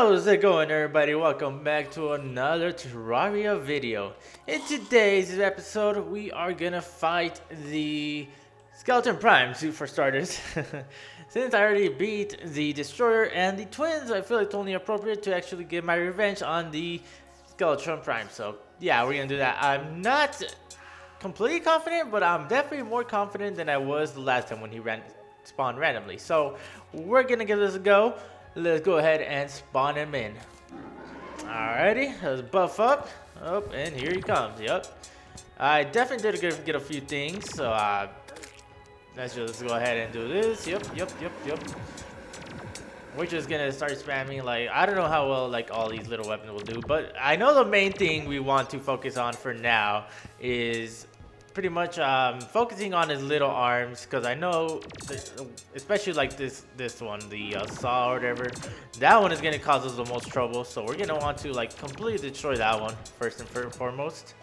How's it going, everybody? Welcome back to another Terraria video. In today's episode, we are gonna fight the Skeleton Prime, for starters. Since I already beat the Destroyer and the Twins, I feel it's only appropriate to actually get my revenge on the Skeleton Prime. So, yeah, we're gonna do that. I'm not completely confident, but I'm definitely more confident than I was the last time when he spawned randomly. So, we're gonna give this a go. Let's go ahead and spawn him in. Alrighty, let's buff up. Oh, and here he comes. Yep. I definitely did get a few things, so let's just go ahead and do this. Yep. We're just gonna start spamming. Like, I don't know how well like all these little weapons will do, but I know the main thing we want to focus on for now is pretty much focusing on his little arms, because I know especially like this one, the saw or whatever, that one is going to cause us the most trouble. So we're going to want to like completely destroy that one first and foremost.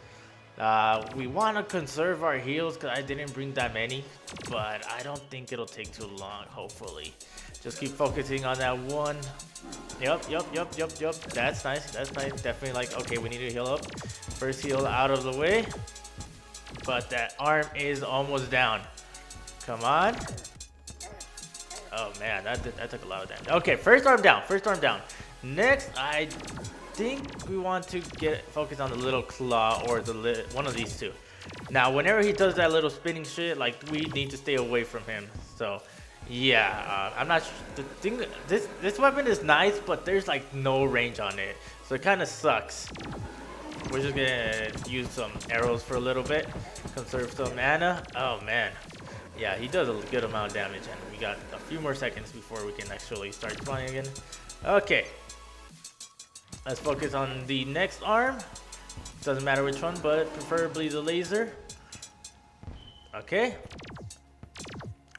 We want to conserve our heals because I didn't bring that many, but I don't think it'll take too long. Hopefully just keep focusing on that one. Yep. That's nice. Definitely, like, okay, we need to heal up. First heal out of the way. But that arm is almost down. Come on. Oh man, that took a lot of damage. Okay, first arm down. Next, I think we want to focus on the little claw or one of these two. Now, whenever he does that little spinning shit, like, we need to stay away from him. So, yeah, I'm not. The thing, this weapon is nice, but there's like no range on it, so it kind of sucks. We're just gonna use some arrows for a little bit, conserve some mana. Oh man, yeah, he does a good amount of damage, and we got a few more seconds before we can actually start flying again. Okay, let's focus on the next arm. Doesn't matter which one, but preferably the laser. Okay,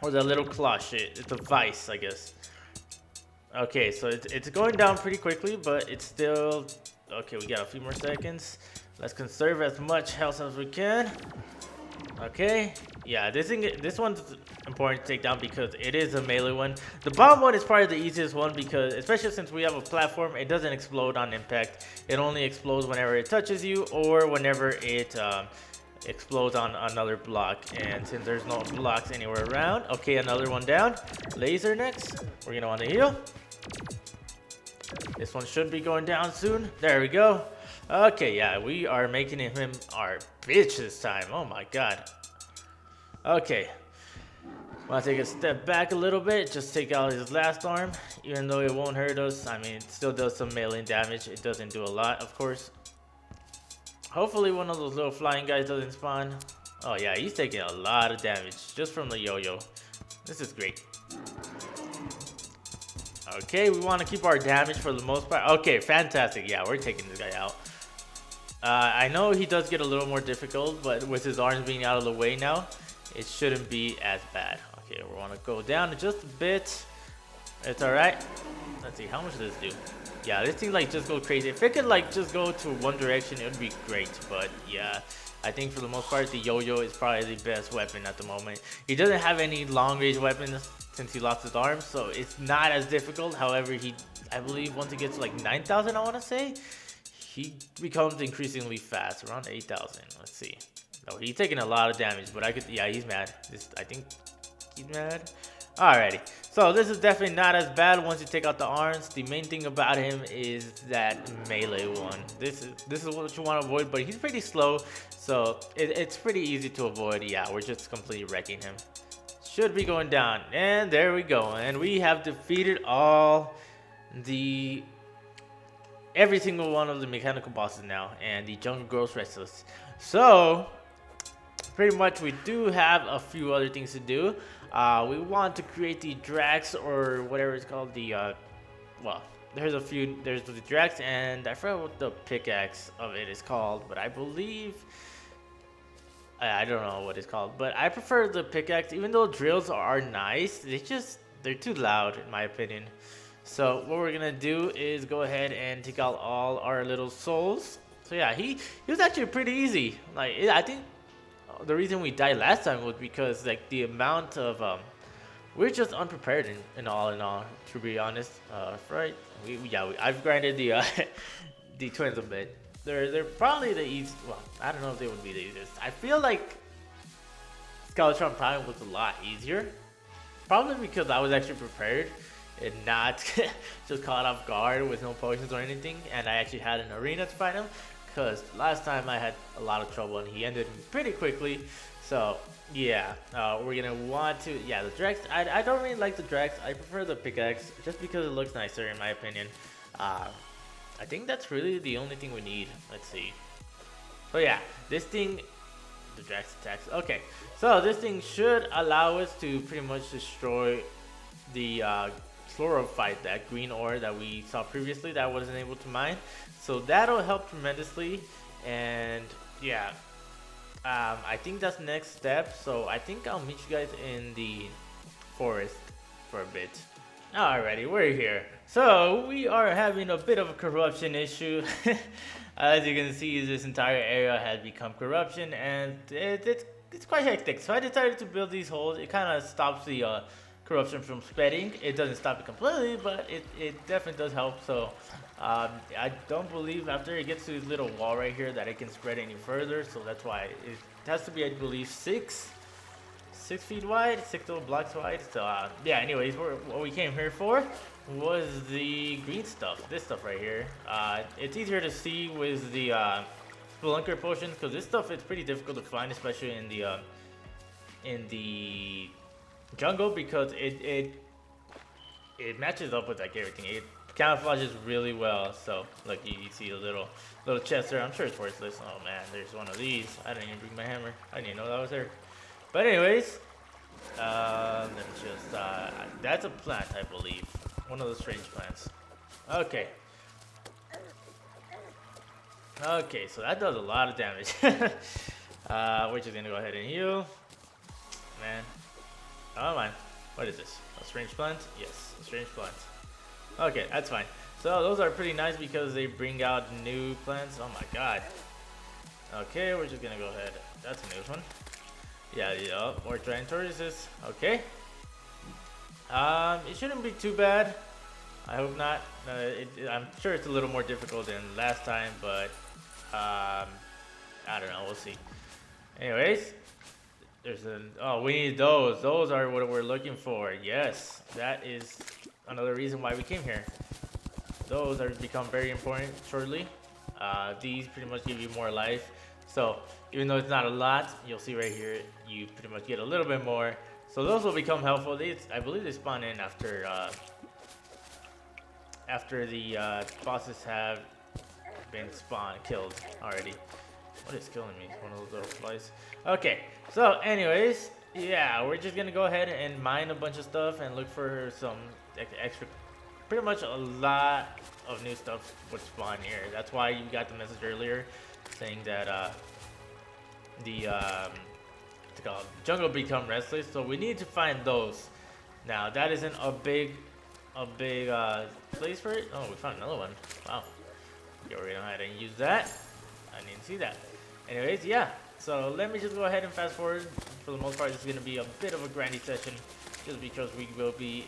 or the little claw shit. It's a vice, I guess. Okay, so it's going down pretty quickly, but it's still. Okay, we got a few more seconds. Let's conserve as much health as we can. Okay, yeah, this one's important to take down because it is a melee one. The bomb one is probably the easiest one because, especially since we have a platform, it doesn't explode on impact. It only explodes whenever it touches you or whenever it explodes on another block. And since there's no blocks anywhere around, okay, another one down. Laser next. We're gonna want to heal. This one should be going down soon. There we go. Okay, yeah, we are making him our bitch this time. Oh my god. Okay. Want to take a step back a little bit. Just take out his last arm. Even though it won't hurt us. I mean, it still does some melee damage. It doesn't do a lot, of course. Hopefully one of those little flying guys doesn't spawn. Oh yeah, he's taking a lot of damage just from the yo-yo. This is great. Okay, we want to keep our damage for the most part. Okay, fantastic. Yeah, we're taking this guy out. I know he does get a little more difficult, but with his arms being out of the way now, it shouldn't be as bad. Okay, we want to go down just a bit. It's alright. Let's see, how much does this do? Yeah, this thing like just go crazy. If it could like just go to one direction, it would be great. But yeah, I think for the most part, the yo-yo is probably the best weapon at the moment. He doesn't have any long-range weapons since he lost his arms, so it's not as difficult. However, I believe once he gets to like 9,000, I want to say, he becomes increasingly fast, around 8,000. Let's see. No, he's taking a lot of damage, but yeah, he's mad. I think he's mad. Alrighty, so this is definitely not as bad once you take out the arms. The main thing about him is that melee one. This is what you want to avoid, but he's pretty slow, so it's pretty easy to avoid. Yeah, we're just completely wrecking him. Should be going down, and there we go. And we have defeated every single one of the mechanical bosses now, and the Jungle Girls Restless. So pretty much we do have a few other things to do. We want to create the Drax, or whatever it's called. Well, there's the Drax, and I forgot what the pickaxe of it is called, but I believe I don't know what it's called, but I prefer the pickaxe. Even though drills are nice, they're too loud in my opinion. So what we're gonna do is go ahead and take out all our little souls. So yeah, he was actually pretty easy. Like, I think the reason we died last time was because like the amount of we're just unprepared in all, to be honest. Right? I've grinded the the twins a bit. They're probably the easiest. Well, I don't know if they would be the easiest. I feel like Skeletron Prime was a lot easier, probably because I was actually prepared and not just caught off guard with no potions or anything, and I actually had an arena to fight him. Because last time I had a lot of trouble and he ended me pretty quickly. So yeah, we're gonna want to, yeah, the Drex. I don't really like the Drex. I prefer the pickaxe just because it looks nicer in my opinion. I think that's really the only thing we need. Let's see. So yeah, this thing, the Drex attacks. Okay, so this thing should allow us to pretty much destroy the Chlorophyte, that green ore that we saw previously that I wasn't able to mine. So that'll help tremendously. And yeah, I think that's the next step. So I think I'll meet you guys in the forest for a bit. Alrighty, we're here. So we are having a bit of a corruption issue. As you can see, this entire area has become corruption, and it's quite hectic. So I decided to build these holes. It kind of stops the corruption from spreading. It doesn't stop it completely, but it definitely does help. So I don't believe after it gets to this little wall right here that it can spread any further. So that's why it has to be, I believe, 6 feet wide, 6 little blocks wide. So yeah, anyways, what we came here for was the green stuff, this stuff right here. It's easier to see with the Spelunker potions, because this stuff is pretty difficult to find, especially in the jungle, because it matches up with like everything. It camouflages really well. So like you see a little chest there. I'm sure it's worthless. Oh man, there's one of these. I didn't even bring my hammer. I didn't even know that was there. But anyways, let me just that's a plant, I believe, one of the strange plants. Okay, so that does a lot of damage. We're just gonna go ahead and heal, man. Oh man, what is this? A strange plant? Yes, a strange plant. Okay, that's fine. So those are pretty nice because they bring out new plants. Oh my god. Okay, we're just gonna go ahead. That's a new one. Yeah, more giant tortoises. Okay. It shouldn't be too bad. I hope not. I'm sure it's a little more difficult than last time, but I don't know. We'll see. Anyways, we need those. Those are what we're looking for. Yes, that is another reason why we came here. Those are become very important shortly. These pretty much give you more life. So even though it's not a lot, you'll see right here, you pretty much get a little bit more. So those will become helpful. I believe they spawn in after the bosses have been killed already. What is killing me? One of those little flies. Okay, so anyways, yeah, we're just gonna go ahead and mine a bunch of stuff and look for some extra, pretty much a lot of new stuff would spawn here. That's why you got the message earlier saying that the what's it called, jungle become restless. So we need to find those. Now that isn't a big place for it. Oh, we found another one. Wow. Okay, we're gonna go ahead and use that. I didn't see that. Anyways, yeah. So let me just go ahead and fast forward. For the most part, this is gonna be a bit of a grindy session, just because we will be.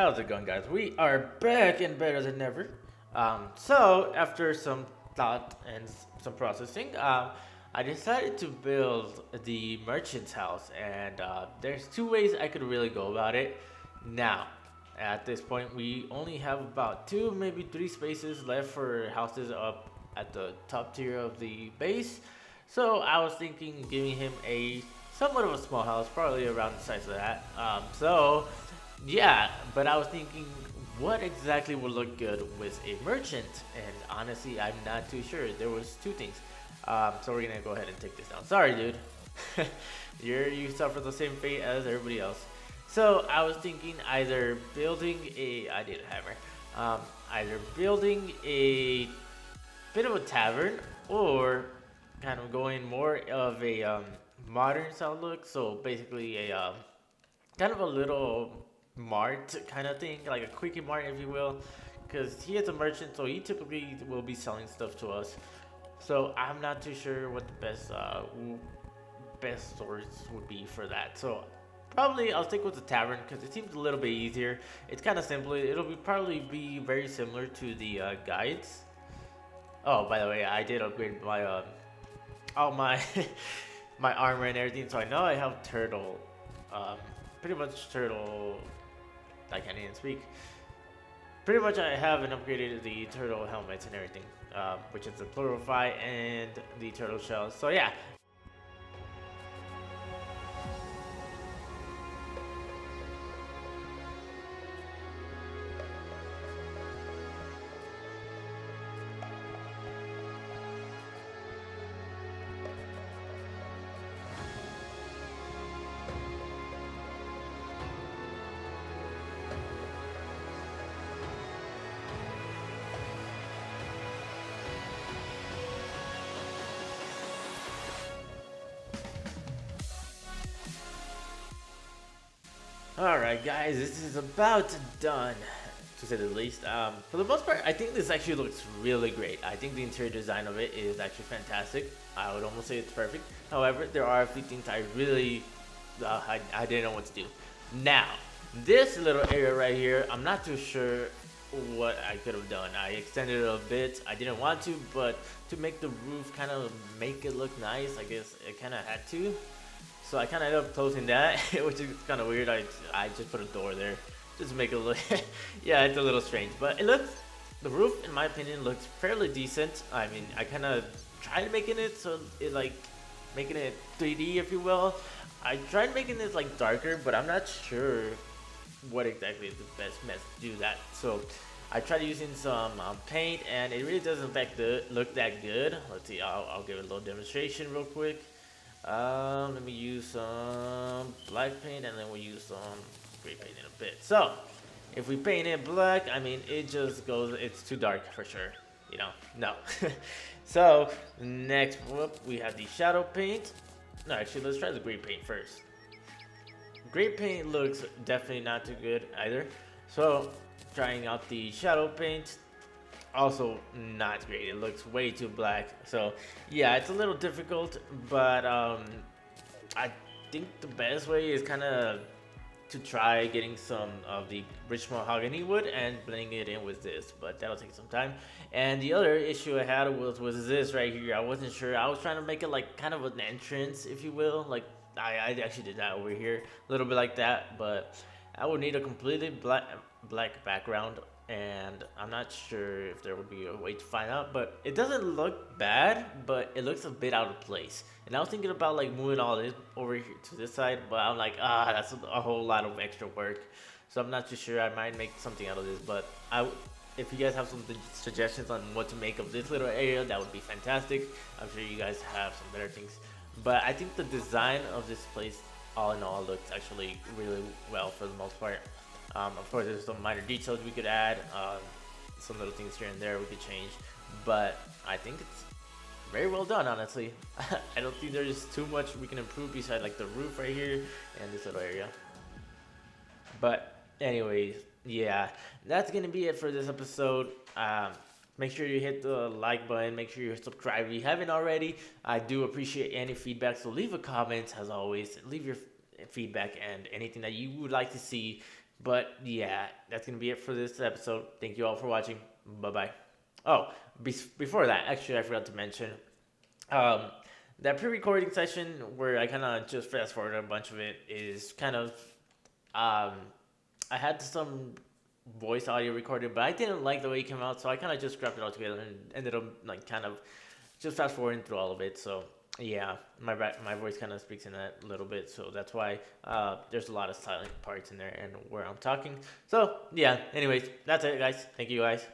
How's it going, guys? We are back and better than ever. So after some thought and some processing, I decided to build the merchant's house, and there's two ways I could really go about it. Now, at this point, we only have about two, maybe three spaces left for houses up at the top tier of the base. So I was thinking giving him a somewhat of a small house, probably around the size of that. Yeah, but I was thinking what exactly would look good with a merchant, and honestly, I'm not too sure. There was two things. So we're gonna go ahead and take this down. Sorry, dude. You suffer the same fate as everybody else. So I was thinking either building a, I need a hammer. Either building a bit of a tavern or kind of going more of a modern style look. So basically a kind of a little mart kind of thing, like a quickie mart, if you will, because he is a merchant, so he typically will be selling stuff to us. So I'm not too sure what the best source would be for that. So probably I'll stick with the tavern because it seems a little bit easier. It's kind of simple. It'll probably be very similar to the guides. Oh, by the way, I did upgrade my all my my armor and everything, so I know I have turtle. Pretty much turtle. I can't even speak. Pretty much, I have and upgraded the turtle helmets and everything, which is the Chlorophyte and the turtle shells. So yeah. Alright guys, this is about done, to say the least. For the most part, I think this actually looks really great. I think the interior design of it is actually fantastic. I would almost say it's perfect. However, there are a few things I really, I didn't know what to do. Now, this little area right here, I'm not too sure what I could have done. I extended it a bit. I didn't want to, but to make the roof kind of make it look nice, I guess it kind of had to. So I kind of ended up closing that, which is kind of weird. I just put a door there just to make it look, yeah, it's a little strange. But it looks, the roof, in my opinion, looks fairly decent. I mean, I kind of tried making it so it like, making it 3D, if you will. I tried making this like darker, but I'm not sure what exactly is the best method to do that. So I tried using some paint, and it really doesn't look that good. Let's see, I'll give it a little demonstration real quick. Let me use some black paint, and then we'll use some gray paint in a bit. So, if we paint it black, I mean, it just goes, it's too dark for sure, you know, no. So, next, we have the shadow paint. No, actually, let's try the gray paint first. Gray paint looks definitely not too good either. So, trying out the shadow paint. Also not great. It looks way too black. So yeah, it's a little difficult, but I think the best way is kind of to try getting some of the rich mahogany wood and blending it in with this, but that'll take some time. And the other issue I had was this right here. I wasn't sure. I was trying to make it like kind of an entrance, if you will. Like I actually did that over here, a little bit like that, but I would need a completely black background, and I'm not sure if there would be a way to find out, but it doesn't look bad, but it looks a bit out of place. And I was thinking about like moving all this over here to this side, but I'm like, that's a whole lot of extra work. So I'm not too sure. I might make something out of this, but if you guys have some suggestions on what to make of this little area, that would be fantastic. I'm sure you guys have some better things, but I think the design of this place, all in all, looks actually really well for the most part. Of course, there's some minor details we could add, some little things here and there we could change, but I think it's very well done, honestly. I don't think there's too much we can improve besides like the roof right here and this little area. But anyways, yeah, that's gonna be it for this episode. Make sure you hit the like button. Make sure you subscribe if you haven't already. I do appreciate any feedback, so leave a comment as always. Leave your feedback and anything that you would like to see But yeah, that's gonna be it for this episode. Thank you all for watching. Bye bye. Oh, before that, actually, I forgot to mention um, that pre-recording session where I kind of just fast forwarded a bunch of it is kind of um, I had some voice audio recorded, but I didn't like the way it came out, so I kind of just scrapped it all together and ended up like kind of just fast forwarding through all of it. So yeah, my voice kind of speaks in that a little bit, so that's why there's a lot of silent parts in there and where I'm talking. So yeah, anyways, that's it, guys. Thank you, guys.